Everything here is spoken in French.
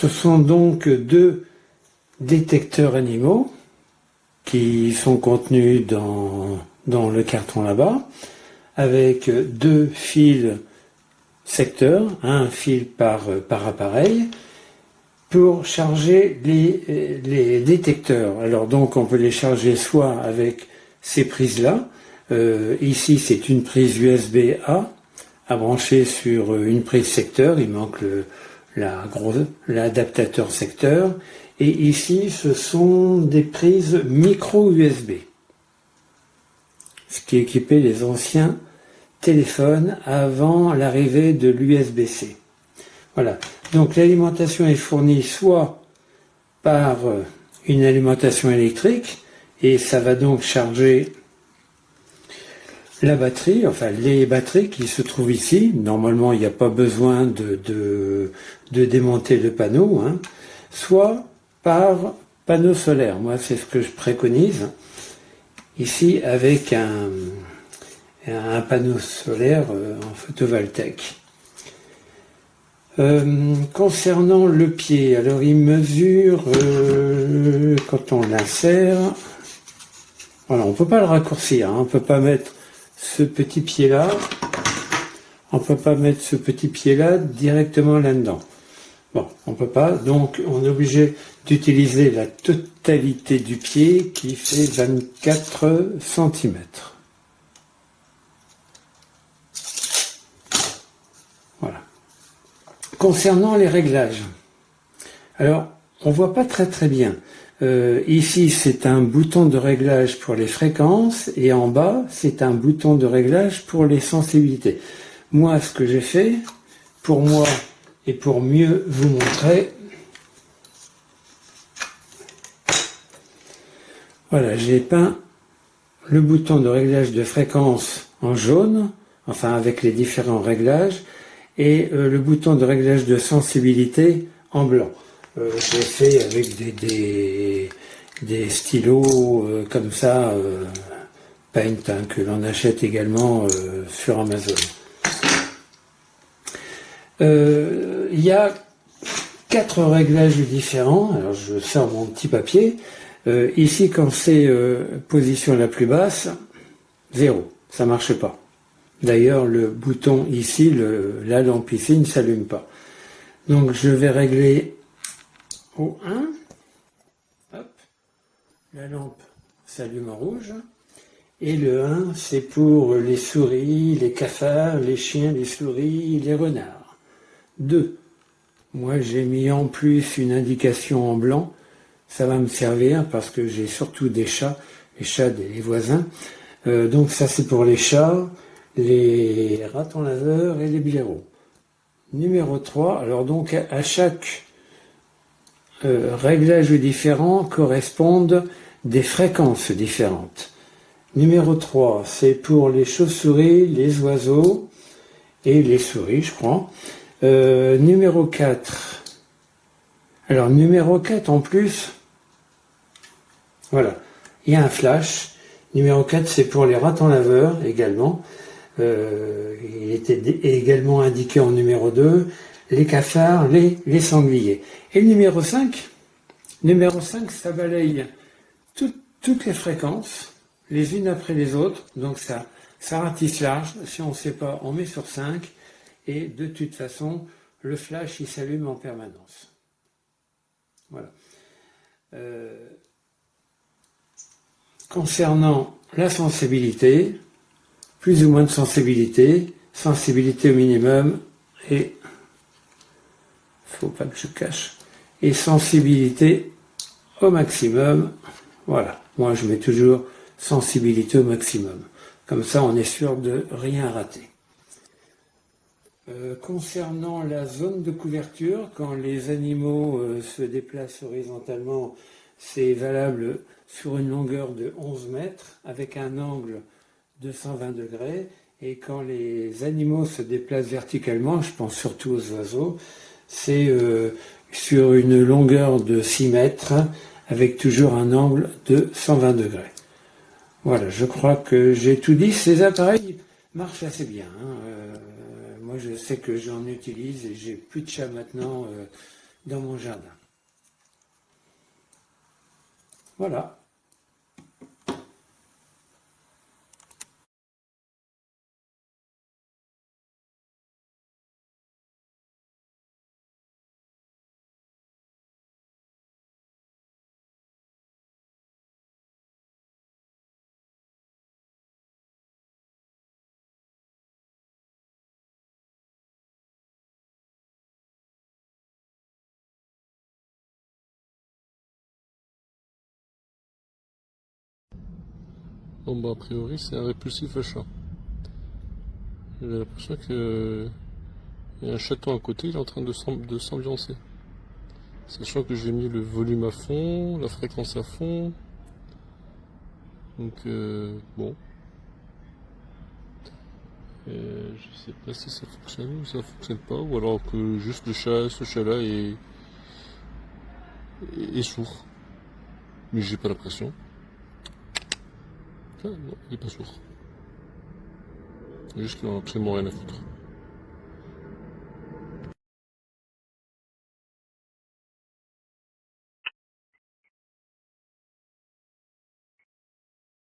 Ce sont donc deux détecteurs animaux qui sont contenus dans le carton là-bas, avec deux fils secteurs, un fil par appareil, pour charger les détecteurs. Alors donc on peut les charger soit avec ces prises-là, ici c'est une prise USB-A à brancher sur une prise secteur, il manque l'adaptateur secteur, et ici ce sont des prises micro USB, ce qui équipait les anciens téléphones avant l'arrivée de l'USB-C. Voilà, donc l'alimentation est fournie soit par une alimentation électrique, et ça va donc charger la batterie, enfin les batteries qui se trouvent ici. Normalement, il n'y a pas besoin de démonter le panneau, hein. Soit par panneau solaire. Moi, c'est ce que je préconise. Ici, avec un panneau solaire en photovoltaïque. Concernant le pied, alors il mesure, quand on l'insère, voilà, on ne peut pas le raccourcir, hein, on ne peut pas mettre ce petit pied-là, directement là-dedans. Bon, on ne peut pas, donc on est obligé d'utiliser la totalité du pied qui fait 24 cm. Voilà. Concernant les réglages, alors on voit pas très bien. Ici c'est un bouton de réglage pour les fréquences et en bas c'est un bouton de réglage pour les sensibilités. Moi ce que j'ai fait, pour moi et pour mieux vous montrer, voilà, j'ai peint le bouton de réglage de fréquence en jaune, enfin avec les différents réglages, et le bouton de réglage de sensibilité en blanc. J'ai fait avec des stylos comme ça, Paint, hein, que l'on achète également sur Amazon. Il y a 4 réglages différents. Alors je sors mon petit papier. Ici, quand c'est position la plus basse, 0, ça marche pas. D'ailleurs, le bouton ici, la lampe ici ne s'allume pas. Donc je vais régler au 1. Hop, la lampe s'allume en rouge. Et le 1, c'est pour les souris, les cafards, les chiens, les souris, les renards. 2. Moi, j'ai mis en plus une indication en blanc. Ça va me servir parce que j'ai surtout des chats, les chats des voisins. Donc ça, c'est pour les chats, les ratons laveurs et les blaireaux. Numéro 3, alors donc à chaque réglage différent correspondent des fréquences différentes. Numéro 3, c'est pour les chauves-souris, les oiseaux et les souris, je crois. Numéro 4, alors numéro 4 en plus, voilà, il y a un flash. Numéro 4, c'est pour les ratons laveurs également. Il était également indiqué en numéro 2, les cafards, les sangliers. Et le numéro 5, ça balaye toutes les fréquences, les unes après les autres. Donc ça ratisse large. Si on ne sait pas, on met sur 5. Et de toute façon, le flash, il s'allume en permanence. Voilà. Concernant la sensibilité, plus ou moins de sensibilité au minimum et, faut pas que je cache, et sensibilité au maximum. Voilà, moi je mets toujours sensibilité au maximum. Comme ça on est sûr de rien rater. Concernant la zone de couverture, quand les animaux se déplacent horizontalement, c'est valable sur une longueur de 11 mètres avec un angle de 120 degrés. Et quand les animaux se déplacent verticalement, je pense surtout aux oiseaux, c'est sur une longueur de 6 mètres avec toujours un angle de 120 degrés. Voilà, je crois que j'ai tout dit. Ces appareils marchent assez bien, hein. Moi, je sais que j'en utilise et j'ai plus de chats maintenant dans mon jardin. Voilà. Bon bah a priori c'est un répulsif à chat. J'ai l'impression que il y a un chaton à côté, il est en train de s'ambiancer. Sachant que j'ai mis le volume à fond, la fréquence à fond. Donc bon. Je sais pas si ça fonctionne ou ça fonctionne pas, ou alors que juste ce chat-là est sourd. Mais j'ai pas l'impression. Ah non, il est pas sourd. Juste qu'il en a absolument rien à foutre.